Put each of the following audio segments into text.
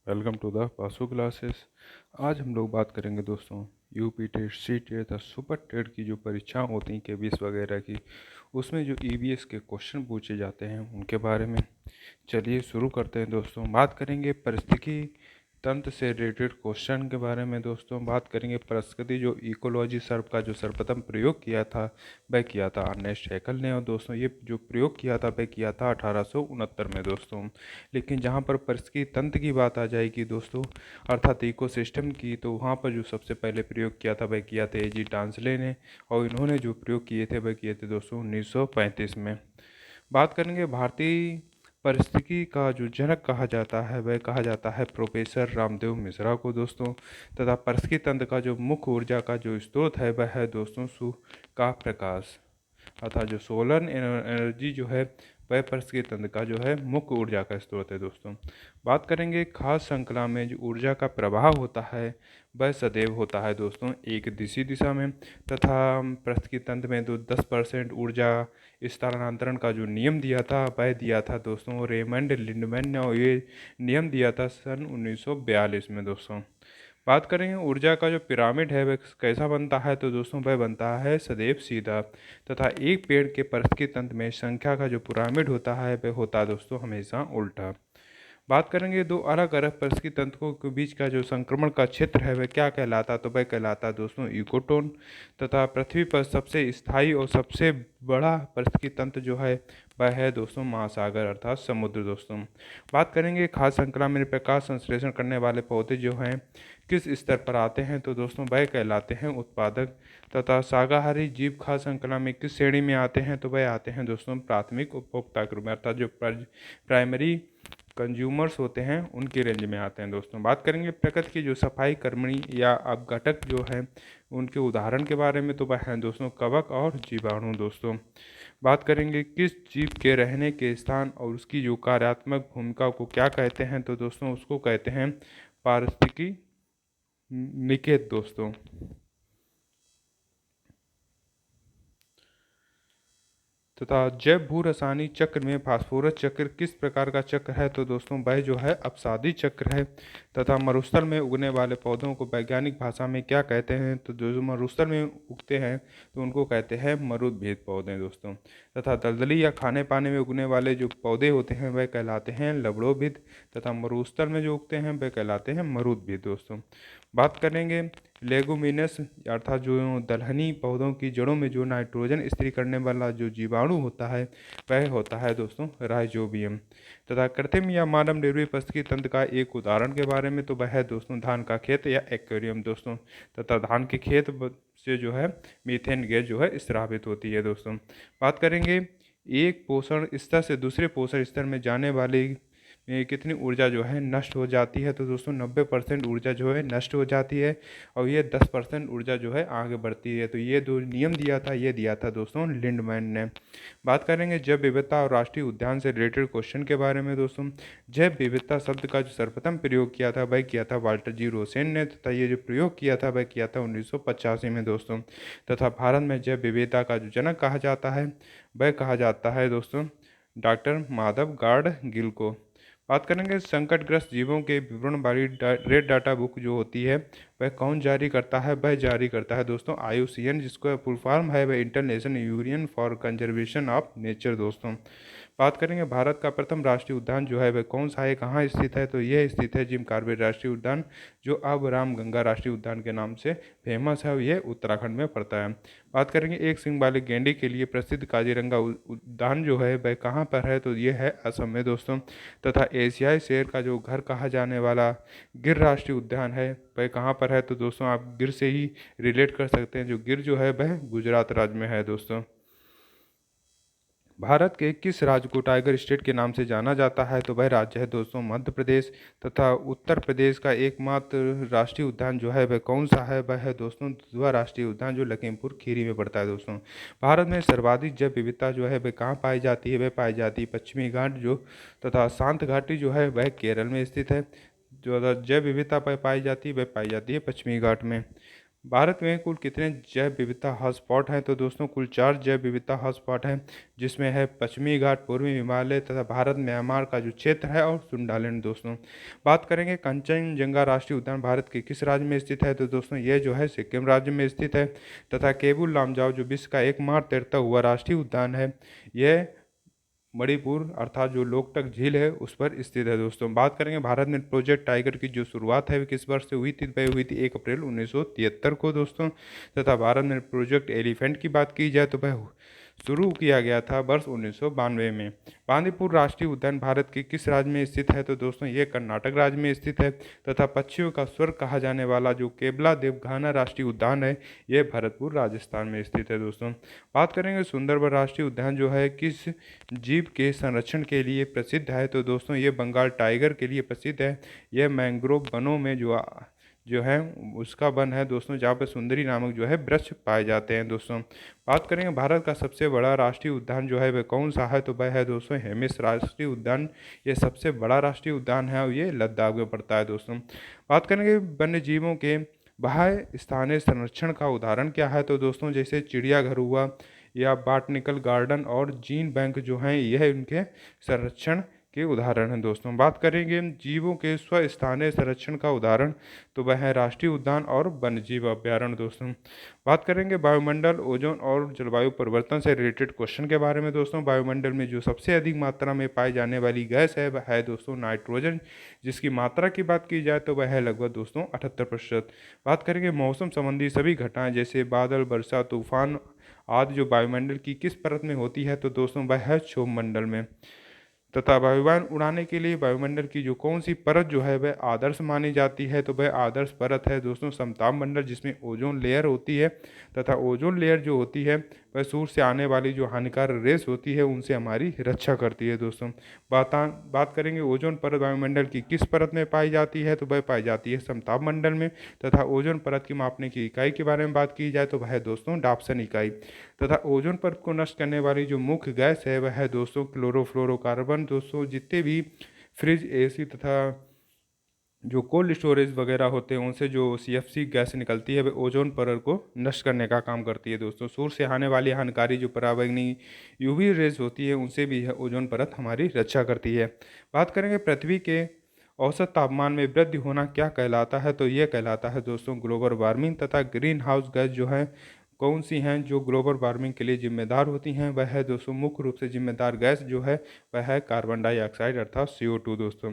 Welcome to the पासो classes. आज हम लोग बात करेंगे दोस्तों यूपी टेट, सी टेट तथा सुपर टेट की जो परीक्षाएं होती हैं केबीएस वगैरह की, उसमें जो ईवीएस के क्वेश्चन पूछे जाते हैं उनके बारे में। चलिए शुरू करते हैं दोस्तों। बात करेंगे परिस्थिति तंत्र से रिलेटेड क्वेश्चन के बारे में दोस्तों। बात करेंगे परिस्थिति जो इकोलॉजी सर्व का जो सर्वप्रथम प्रयोग किया था वह किया था अर्नेस्ट हैकल ने। और दोस्तों ये जो प्रयोग किया था वह किया था 1869 में दोस्तों। लेकिन जहाँ पर परिस्थिति तंत्र की बात आ जाएगी दोस्तों, अर्थात इकोसिस्टम की, तो वहाँ पर जो सबसे पहले प्रयोग किया था वह किया था एजी टांसले ने। और इन्होंने जो प्रयोग किए थे वह किए थे दोस्तों 1935 में। बात करेंगे भारतीय परिस्थिति का जो जनक कहा जाता है वह कहा जाता है प्रोफेसर रामदेव मिश्रा को दोस्तों। तथा परिस्थिति तंत्र का जो मुख्य ऊर्जा का जो स्रोत है वह है दोस्तों सूर्य का प्रकाश, अर्थात जो सोलर एनर्जी जो है वह परिस्थिति तंत्र का जो है मुख्य ऊर्जा का स्रोत है दोस्तों। बात करेंगे खास श्रृंखला में जो ऊर्जा का प्रवाह होता है वह सदैव होता है दोस्तों एक दिशी दिशा में। तथा परिस्थिति तंत्र में तो 10% ऊर्जा स्थानांतरण का जो नियम दिया था वह दिया था दोस्तों रेमंड लिंडमैन ने, और ये नियम दिया था सन 1942 में दोस्तों। बात करेंगे ऊर्जा का जो पिरामिड है वह कैसा बनता है, तो दोस्तों वह बनता है सदैव सीधा। तथा एक पेड़ के परिस्थिति तंत्र में संख्या का जो पिरामिड होता है वह होता है दोस्तों हमेशा उल्टा। बात करेंगे दो अलग अलग परिस्थिति तंत्रों के बीच का जो संक्रमण का क्षेत्र है वह क्या कहलाता, तो वह कहलाता है दोस्तों इकोटोन। तथा पृथ्वी पर सबसे स्थायी और सबसे बड़ा परिस्थिति तंत्र जो है वह है दोस्तों महासागर अर्थात समुद्र दोस्तों। बात करेंगे खाद्य श्रृंखला में प्रकाश संश्लेषण करने वाले पौधे जो हैं किस स्तर पर आते हैं, तो दोस्तों वह कहलाते हैं उत्पादक। तथा शाकाहारी जीव खाद्य श्रृंखला में किस श्रेणी में आते हैं, तो वह आते हैं दोस्तों प्राथमिक उपभोक्ता के रूप में, अर्थात जो प्राइमरी कंज्यूमर्स होते हैं उनकी रेंज में आते हैं दोस्तों। बात करेंगे प्रकृति की जो सफाई कर्मणी या अपघटक जो है उनके उदाहरण के बारे में, तो वह हैं दोस्तों कवक और जीवाणु दोस्तों। बात करेंगे किस जीव के रहने के स्थान और उसकी जो कार्यात्मक भूमिका को क्या कहते हैं, तो दोस्तों उसको कहते हैं पारिस्थितिकी निकेत दोस्तों। तथा जैव भू रासायनिक चक्र में फास्फोरस चक्र किस प्रकार का चक्र है, तो दोस्तों वह जो है अपसादी चक्र है। तथा मरुस्थल में उगने वाले पौधों को वैज्ञानिक भाषा में क्या कहते हैं, तो जो मरुस्थल में उगते हैं तो उनको कहते हैं मरुद्भिद पौधे दोस्तों। तथा दलदली या खाने पानी में उगने वाले जो पौधे होते हैं वह कहलाते हैं लवणोभिद। तथा मरुस्थल में जो उगते हैं वह कहलाते हैं मरुद्भिद दोस्तों। बात करेंगे लेगुमिनस अर्थात जो दलहनी पौधों की जड़ों में जो नाइट्रोजन स्थिर करने वाला जो जीवाणु होता है वह होता है दोस्तों राइजोबियम। तथा कृत्रिम या मानव निर्मित परिस्थिति तंत्र का एक उदाहरण के बारे में, तो वह है दोस्तों धान का खेत या एक्वेरियम दोस्तों। तथा धान के खेत से जो है मीथेन गैस जो है स्रावित होती है दोस्तों। बात करेंगे एक पोषण स्तर से दूसरे पोषण स्तर में जाने वाली में कितनी ऊर्जा जो है नष्ट हो जाती है, तो दोस्तों 90% ऊर्जा जो है नष्ट हो जाती है और ये 10% ऊर्जा जो है आगे बढ़ती है। तो ये दो नियम दिया था, ये दिया था दोस्तों लिंडमैन ने। बात करेंगे जैव विविधता और राष्ट्रीय उद्यान से रिलेटेड क्वेश्चन के बारे में दोस्तों। जैव विविधता शब्द का जो सर्वप्रथम प्रयोग किया था वह किया था वाल्टर जी रोसेन ने। तथा ये जो प्रयोग किया था वह किया था 1985 में दोस्तों। तथा भारत में जैव विविधता का जो जनक कहा जाता है वह कहा जाता है दोस्तों डॉक्टर माधव गार्ड गिल को। बात करेंगे संकटग्रस्त जीवों के विवरण वाली रेड डाटा बुक जो होती है वह कौन जारी करता है, वह जारी करता है दोस्तों IUCN, जिसको फुल फॉर्म है वह international union for conservation of nature दोस्तों। बात करेंगे भारत का प्रथम राष्ट्रीय उद्यान जो है वह कौन सा है, कहाँ स्थित है, तो यह स्थित है जिम कार्बेट राष्ट्रीय उद्यान, जो अब रामगंगा राष्ट्रीय उद्यान के नाम से फेमस है, यह उत्तराखंड में पड़ता है। बात करेंगे एक सींग वाले गैंडे के लिए प्रसिद्ध काजीरंगा उद्यान जो है वह कहाँ पर है, तो ये है असम में दोस्तों। तथा एशियाई शेर का जो घर कहा जाने वाला गिर राष्ट्रीय उद्यान है वह कहाँ पर है, तो दोस्तों आप गिर से ही रिलेट कर सकते हैं, जो गिर जो है वह गुजरात राज्य में है दोस्तों। भारत के किस राज्य को टाइगर स्टेट के नाम से जाना जाता है, तो वह राज्य है दोस्तों मध्य प्रदेश। तथा उत्तर प्रदेश का एकमात्र राष्ट्रीय उद्यान जो है वह कौन सा है, वह है दोस्तों दुधवा राष्ट्रीय उद्यान, जो लखीमपुर खीरी में पड़ता है दोस्तों। भारत में सर्वाधिक जैव विविधता जो है वह कहाँ पाई जाती है, वह पाई जाती है पश्चिमी घाट जो तथा शांत घाटी जो है वह केरल में स्थित है। जो जैव विविधता पाई जाती है वह पाई जाती है पश्चिमी घाट में। भारत में कुल कितने जैव विविधता हॉटस्पॉट हैं? तो दोस्तों कुल 4 जैव विविधता हॉटस्पॉट हैं, जिसमें है पश्चिमी घाट, पूर्वी हिमालय तथा भारत म्यांमार का जो क्षेत्र है और सुंडालैंड। दोस्तों बात करेंगे कंचनजंगा राष्ट्रीय उद्यान भारत के किस राज्य में स्थित है? तो दोस्तों ये जो है सिक्किम राज्य में स्थित है। तथा केबुल लामजाओ जो विश्व का एकमात्र तैरता हुआ राष्ट्रीय उद्यान है, यह मणिपुर अर्थात जो लोकटक झील है उस पर स्थित है। दोस्तों बात करेंगे भारत में प्रोजेक्ट टाइगर की जो शुरुआत है वो किस वर्ष से हुई थी? वह हुई थी 1 अप्रैल 1973 को। दोस्तों तथा भारत में प्रोजेक्ट एलिफेंट की बात की जाए तो वह शुरू किया गया था वर्ष 1992 में। बांदीपुर राष्ट्रीय उद्यान भारत के किस राज्य में स्थित है? तो दोस्तों ये कर्नाटक राज्य में स्थित है। तथा पक्षियों का स्वर्ग कहा जाने वाला जो केवला देवघाना राष्ट्रीय उद्यान है, यह भरतपुर राजस्थान में स्थित है। दोस्तों बात करेंगे सुंदरबन राष्ट्रीय उद्यान जो है किस जीव के संरक्षण के लिए प्रसिद्ध है? तो दोस्तों ये बंगाल टाइगर के लिए प्रसिद्ध है। यह मैंग्रोव वनों में जो है उसका वन है दोस्तों, जहाँ पर सुंदरी नामक जो है वृक्ष पाए जाते हैं। दोस्तों बात करेंगे भारत का सबसे बड़ा राष्ट्रीय उद्यान जो है वह कौन सा है? तो वह है दोस्तों हेमिस राष्ट्रीय उद्यान। ये सबसे बड़ा राष्ट्रीय उद्यान है और ये लद्दाख में पड़ता है। दोस्तों बात करेंगे वन्य जीवों के बाह्य स्थानीय संरक्षण का उदाहरण क्या है? तो दोस्तों जैसे चिड़ियाघर हुआ या बॉटनिकल गार्डन और जीन बैंक जो हैं, यह उनके संरक्षण के उदाहरण हैं। दोस्तों बात करेंगे जीवों के स्वस्थानीय संरक्षण का उदाहरण, तो वह है राष्ट्रीय उद्यान और वन्यजीव अभ्यारण्य। दोस्तों बात करेंगे वायुमंडल, ओजोन और जलवायु परिवर्तन से रिलेटेड क्वेश्चन के बारे में। दोस्तों वायुमंडल में जो सबसे अधिक मात्रा में पाई जाने वाली गैस है वह है दोस्तों नाइट्रोजन, जिसकी मात्रा की बात की जाए तो वह है लगभग दोस्तों 78%। बात करेंगे मौसम संबंधी सभी घटनाएं जैसे बादल, वर्षा, तूफान आदि जो वायुमंडल की किस परत में होती है? तो दोस्तों वह है क्षोभ मंडल में। तथा वायुयान उड़ाने के लिए वायुमंडल की जो कौन सी परत जो है वह आदर्श मानी जाती है? तो वह आदर्श परत है दोस्तों समताप मंडल, जिसमें ओजोन लेयर होती है। तथा ओजोन लेयर जो होती है वह सूर्य से आने वाली जो हानिकारक रेस होती है उनसे हमारी रक्षा करती है। दोस्तों बात करेंगे ओजोन परत वायुमंडल की किस परत में पाई जाती है? तो वह पाई जाती है समताप मंडल में। तथा ओजोन परत की मापने की इकाई के बारे में बात की जाए तो वह है दोस्तों डाप्सन इकाई। तथा ओजोन परत को नष्ट करने वाली जो मुख्य गैस है वह है दोस्तों क्लोरोफ्लोरोकार्बन। दोस्तों जितने भी फ्रिज, एसी तथा जो कोल्ड स्टोरेज वगैरह होते हैं उनसे जो सीएफसी गैस निकलती है वह ओजोन परत को नष्ट करने का काम करती है। दोस्तों सूर्य से आने वाली हानिकारी जो पराबैंगनी यूवी रेज होती है उनसे भी यह ओजोन परत हमारी रक्षा करती है। बात करेंगे पृथ्वी के औसत तापमान में वृद्धि होना क्या कहलाता है? तो यह कहलाता है दोस्तों ग्लोबल वार्मिंग। तथा ग्रीन हाउस गैस जो है कौन सी हैं जो ग्लोबल वार्मिंग के लिए जिम्मेदार होती हैं? वह है दोस्तों मुख्य रूप से जिम्मेदार गैस जो है वह है कार्बन डाइऑक्साइड अर्थात CO2। दोस्तों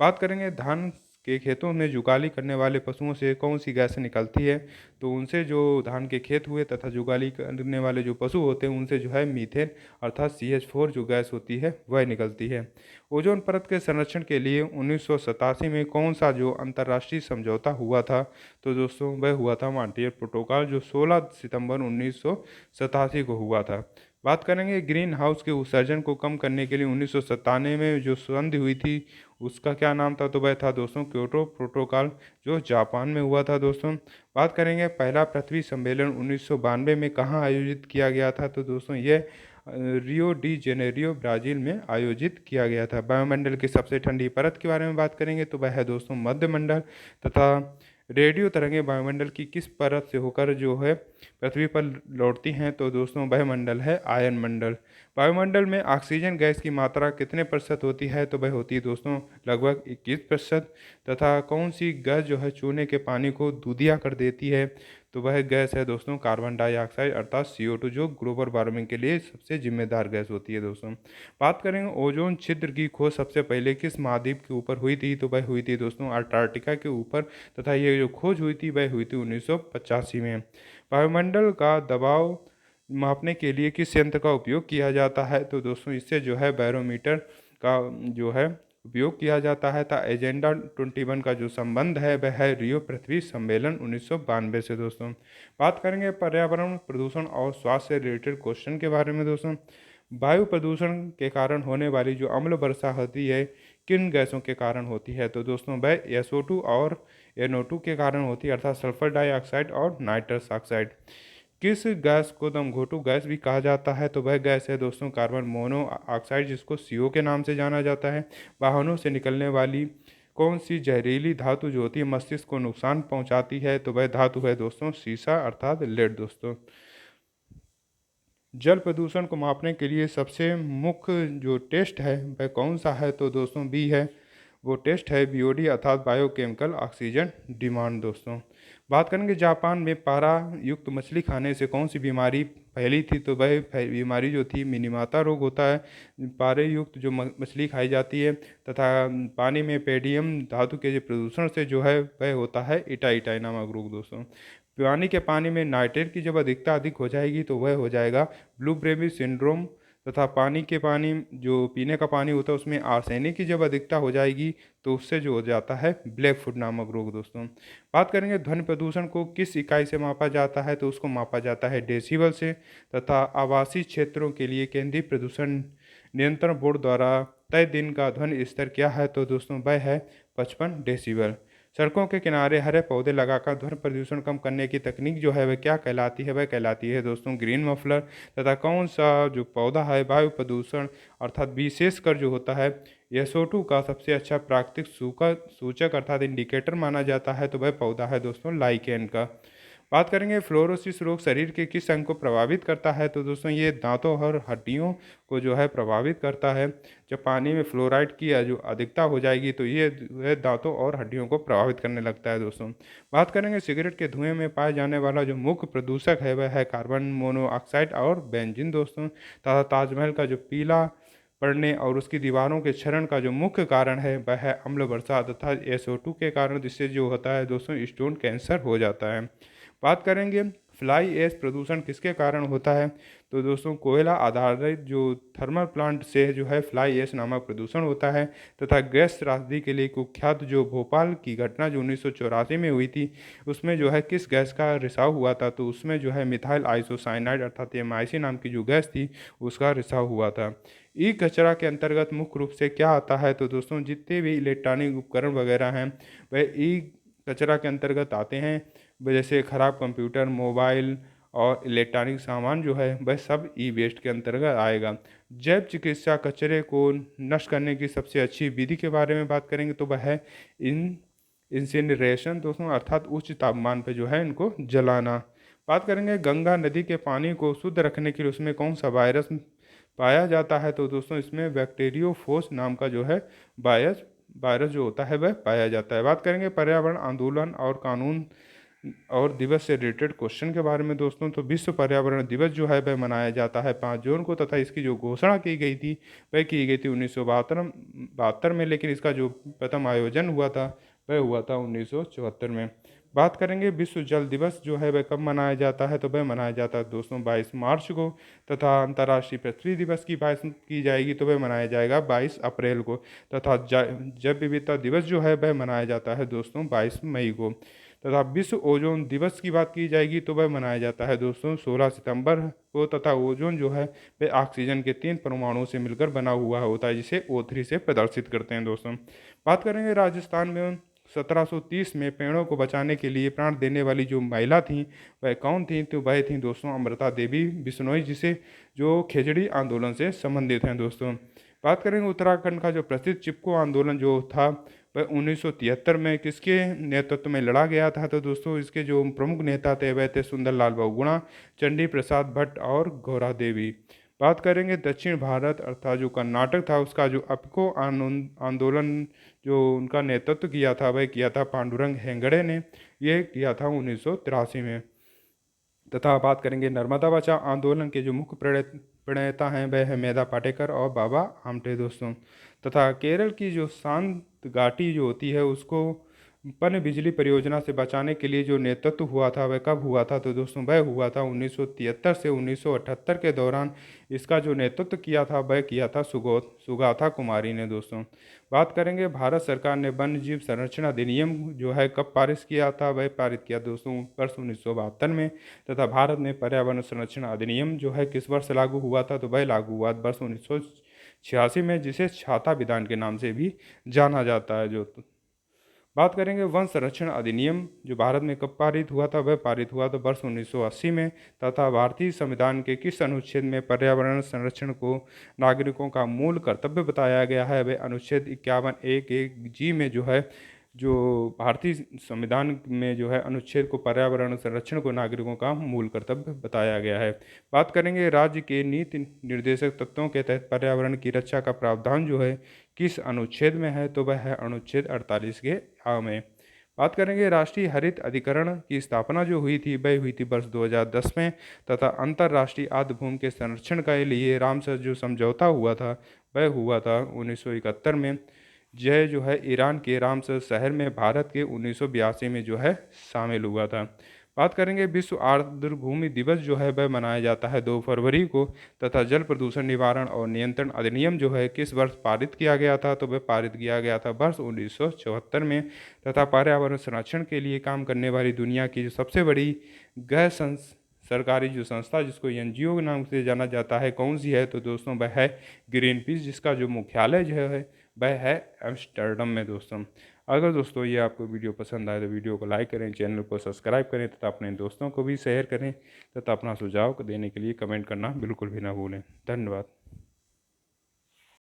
बात करेंगे धान के खेतों में जुगाली करने वाले पशुओं से कौन सी गैस निकलती है? तो उनसे जो धान के खेत हुए तथा जुगाली करने वाले जो पशु होते हैं उनसे जो है मीथेन अर्थात CH4 जो गैस होती है वह निकलती है। ओजोन परत के संरक्षण के लिए 1987 में कौन सा जो अंतर्राष्ट्रीय समझौता हुआ था? तो दोस्तों वह हुआ था मॉन्ट्रियल प्रोटोकॉल, जो 16 सितंबर 1987 को हुआ था। बात करेंगे ग्रीन हाउस के उत्सर्जन को कम करने के लिए 1997 में जो संधि हुई थी उसका क्या नाम था? तो वह था दोस्तों क्योटो प्रोटोकॉल, जो जापान में हुआ था। दोस्तों बात करेंगे पहला पृथ्वी सम्मेलन 1992 में कहाँ आयोजित किया गया था? तो दोस्तों ये रियो डी जेनेरियो ब्राज़ील में आयोजित किया गया था। वायुमंडल की सबसे ठंडी परत के बारे में बात करेंगे तो वह है दोस्तों मध्यमंडल। तथा रेडियो तरंगें वायुमंडल की किस परत से होकर जो है पृथ्वी पर लौटती हैं? तो दोस्तों वह मंडल है आयन मंडल। वायुमंडल में ऑक्सीजन गैस की मात्रा कितने प्रतिशत होती है? तो वह होती है दोस्तों लगभग 21%। तथा कौन सी गैस जो है चूने के पानी को दूधिया कर देती है? तो वह गैस है दोस्तों कार्बन डाइऑक्साइड अर्थात CO2, जो ग्लोबल वार्मिंग के लिए सबसे जिम्मेदार गैस होती है। दोस्तों बात करेंगे ओजोन छिद्र की खोज सबसे पहले किस महाद्वीप के ऊपर हुई थी? तो वह हुई थी दोस्तों अंटार्कटिका के ऊपर। तथा ये जो खोज हुई थी वह हुई थी 1985 में। वायुमंडल का दबाव मापने के लिए किस यंत्र का उपयोग किया जाता है? तो दोस्तों इससे जो है बैरोमीटर का जो है उपयोग किया जाता है। था एजेंडा 21 का जो संबंध है वह है रियो पृथ्वी सम्मेलन 1992 से। दोस्तों बात करेंगे पर्यावरण प्रदूषण और स्वास्थ्य से रिलेटेड क्वेश्चन के बारे में। दोस्तों वायु प्रदूषण के कारण होने वाली जो अम्ल वर्षा होती है किन गैसों के कारण होती है? तो दोस्तों वह SO2 और NO2 के कारण होती है अर्थात सल्फर डाइऑक्साइड और नाइट्रस ऑक्साइड। किस गैस को दमघोटू गैस भी कहा जाता है? तो वह गैस है दोस्तों कार्बन मोनोऑक्साइड, जिसको CO के नाम से जाना जाता है। वाहनों से निकलने वाली कौन सी जहरीली धातु जो होती है मस्तिष्क को नुकसान पहुंचाती है? तो वह धातु है दोस्तों सीसा अर्थात लेड दोस्तों। जल प्रदूषण को मापने के लिए सबसे मुख्य जो टेस्ट है वह कौन सा है? तो दोस्तों बी है, वो टेस्ट है बीओडी अर्थात बायोकेमिकल ऑक्सीजन डिमांड दोस्तों। बात करेंगे जापान में पारा युक्त मछली खाने से कौन सी बीमारी फैली थी? तो वह बीमारी जो थी मिनीमाता रोग होता है। पारे युक्त जो मछली खाई जाती है तथा पानी में पेडियम धातु के जो प्रदूषण से जो है वह होता है इटाइटाई नामक रोग दोस्तों। पानी के पानी में नाइट्रेट की जब अधिकता अधिक हो जाएगी तो वह हो जाएगा ब्लू ब्रेवी सिंड्रोम। तथा पानी के पानी जो पीने का पानी होता है उसमें आर्सेनिक की जब अधिकता हो जाएगी तो उससे जो हो जाता है ब्लैक फुट नामक रोग दोस्तों। बात करेंगे ध्वनि प्रदूषण को किस इकाई से मापा जाता है? तो उसको मापा जाता है डेसिबल से। तथा आवासीय क्षेत्रों के लिए केंद्रीय प्रदूषण नियंत्रण बोर्ड द्वारा तय दिन का ध्वनि स्तर क्या है? तो दोस्तों वह है 55 डेसिबल। सड़कों के किनारे हरे पौधे लगाकर ध्वनि प्रदूषण कम करने की तकनीक जो है वह क्या कहलाती है? वह कहलाती है दोस्तों ग्रीन मफलर। तथा कौन सा जो पौधा है वायु प्रदूषण अर्थात विशेषकर जो होता है SO2 का सबसे अच्छा प्राकृतिक सूचक अर्थात इंडिकेटर माना जाता है? तो वह पौधा है दोस्तों लाइकेन का। बात करेंगे फ्लोरोसिस रोग शरीर के किस अंग को प्रभावित करता है? तो दोस्तों ये दांतों और हड्डियों को जो है प्रभावित करता है। जब पानी में फ्लोराइड की जो अधिकता हो जाएगी तो ये दांतों और हड्डियों को प्रभावित करने लगता है दोस्तों। बात करेंगे सिगरेट के धुएं में पाए जाने वाला जो मुख्य प्रदूषक है वह है कार्बन मोनोऑक्साइड और बेंजीन दोस्तों। तथा ताजमहल का जो पीला पड़ने और उसकी दीवारों के क्षरण का जो मुख्य कारण है वह है अम्ल वर्षा तथा SO2 के कारण, जिससे जो होता है दोस्तों स्टोन कैंसर हो जाता है। बात करेंगे फ्लाई ऐश प्रदूषण किसके कारण होता है? तो दोस्तों कोयला आधारित जो थर्मल प्लांट से जो है फ्लाई ऐश नामक प्रदूषण होता है। तथा गैस त्रासदी के लिए कुख्यात जो भोपाल की घटना जो 1984 में हुई थी उसमें जो है किस गैस का रिसाव हुआ था? तो उसमें जो है मिथाइल आइसोसाइनाइड अर्थात MIC नाम की जो गैस थी उसका रिसाव हुआ था। ई कचरा के अंतर्गत मुख्य रूप से क्या आता है? तो दोस्तों जितने भी इलेक्ट्रॉनिक उपकरण वगैरह हैं वह ई कचरा के अंतर्गत आते हैं। जैसे ख़राब कंप्यूटर, मोबाइल और इलेक्ट्रॉनिक सामान जो है वह सब ई वेस्ट के अंतर्गत आएगा। जैव चिकित्सा कचरे को नष्ट करने की सबसे अच्छी विधि के बारे में बात करेंगे तो वह है इंसिनरेशन दोस्तों अर्थात उच्च तापमान पर जो है इनको जलाना। बात करेंगे गंगा नदी के पानी को शुद्ध रखने के लिए उसमें कौन सा वायरस पाया जाता है? तो दोस्तों इसमें बैक्टीरियोफोस नाम का जो है वायरस जो होता है वह पाया जाता है। बात करेंगे पर्यावरण आंदोलन और कानून और दिवस से रिलेटेड क्वेश्चन के बारे में दोस्तों। तो विश्व पर्यावरण दिवस जो है वह मनाया जाता है 5 जून को। तथा इसकी जो घोषणा की गई थी वह की गई थी 1972 में, लेकिन इसका जो प्रथम आयोजन हुआ था वह हुआ था 1974 में। बात करेंगे विश्व जल दिवस जो है वह कब मनाया जाता है? तो वह मनाया जाता है दोस्तों 22 मार्च को। तथा अंतर्राष्ट्रीय पृथ्वी दिवस की बात की जाएगी तो वह मनाया जाएगा 22 अप्रैल को। तथा जैव विविधता दिवस जो है वह मनाया जाता है दोस्तों 22 मई को। तथा विश्व ओजोन दिवस की बात की जाएगी तो वह मनाया जाता है दोस्तों 16 सितंबर को। तथा ओजोन जो है वह ऑक्सीजन के 3 परमाणुओं से मिलकर बना हुआ होता है जिसे O3 से प्रदर्शित करते हैं दोस्तों। बात करेंगे राजस्थान में 1730 में पेड़ों को बचाने के लिए प्राण देने वाली जो महिला थी वह कौन थी? तो वह थी दोस्तों अमृता देवी बिश्नोई, जिसे जो खेजड़ी आंदोलन से संबंधित हैं दोस्तों। बात करेंगे उत्तराखंड का जो प्रसिद्ध चिपको आंदोलन जो था वह 1973 में किसके नेतृत्व में लड़ा गया था? तो दोस्तों इसके जो प्रमुख नेता थे वह थे सुंदरलाल बहुगुणा, चंडी प्रसाद भट्ट और गौरा देवी। बात करेंगे दक्षिण भारत अर्थात जो कर्नाटक था उसका जो अपिको आंदोलन जो उनका नेतृत्व किया था वह किया था पांडुरंग हेगड़े ने। यह किया था 1983 में। तथा बात करेंगे नर्मदा बचाओ आंदोलन के जो मुख्य प्रणेता हैं वह है मेधा पाटेकर और बाबा आमटे दोस्तों। तथा केरल की जो शांत घाटी जो होती है उसको पन बिजली परियोजना से बचाने के लिए जो नेतृत्व हुआ था वह कब हुआ था? तो दोस्तों वह हुआ था 1973 से 1978 के दौरान। इसका जो नेतृत्व किया था वह किया था सुगाथा कुमारी ने दोस्तों। बात करेंगे भारत सरकार ने वन्य जीव संरक्षण अधिनियम जो है कब पारित किया था? वह पारित किया दोस्तों वर्ष 1972 में। तथा भारत में पर्यावरण संरक्षण अधिनियम जो है किस वर्ष लागू हुआ था? तो वह लागू हुआ वर्ष 1986 में, जिसे छाता विधान के नाम से भी जाना जाता है। जो बात करेंगे वन संरक्षण अधिनियम जो भारत में कब पारित हुआ था, वह पारित हुआ था वर्ष 1980 में। तथा भारतीय संविधान के किस अनुच्छेद में पर्यावरण संरक्षण को नागरिकों का मूल कर्तव्य बताया गया है, वह अनुच्छेद 51(1)(g) में जो है, जो भारतीय संविधान में जो है अनुच्छेद को पर्यावरण संरक्षण को नागरिकों का मूल कर्तव्य बताया गया है। बात करेंगे राज्य के नीति निर्देशक तत्वों के तहत पर्यावरण की रक्षा का प्रावधान जो है किस अनुच्छेद में है, तो वह है अनुच्छेद 48 के आ में। बात करेंगे राष्ट्रीय हरित अधिकरण की स्थापना जो हुई थी, वह हुई थी वर्ष 2010 में। तथा अंतर्राष्ट्रीय आर्द्र भूमि के संरक्षण के लिए रामसर जो समझौता हुआ था, वह हुआ था 1971 में। यह जो है ईरान के रामसर शहर में भारत के 1982 में जो है शामिल हुआ था। बात करेंगे विश्व आर्द्र भूमि दिवस जो है वह मनाया जाता है 2 फरवरी को। तथा जल प्रदूषण निवारण और नियंत्रण अधिनियम जो है किस वर्ष पारित किया गया था, तो वह पारित किया गया था वर्ष 1974 में। तथा पर्यावरण संरक्षण के लिए काम करने वाली दुनिया की जो सबसे बड़ी गैर सरकारी जो संस्था जिसको एनजीओ के नाम से जाना जाता है, कौन सी है, तो दोस्तों वह है ग्रीन पीस, जिसका जो मुख्यालय जो है वह है एम्स्टर्डम में दोस्तों। अगर दोस्तों ये आपको वीडियो पसंद आए तो वीडियो को लाइक करें, चैनल को सब्सक्राइब करें तथा अपने दोस्तों को भी शेयर करें तथा अपना सुझाव देने के लिए कमेंट करना बिल्कुल भी ना भूलें। धन्यवाद।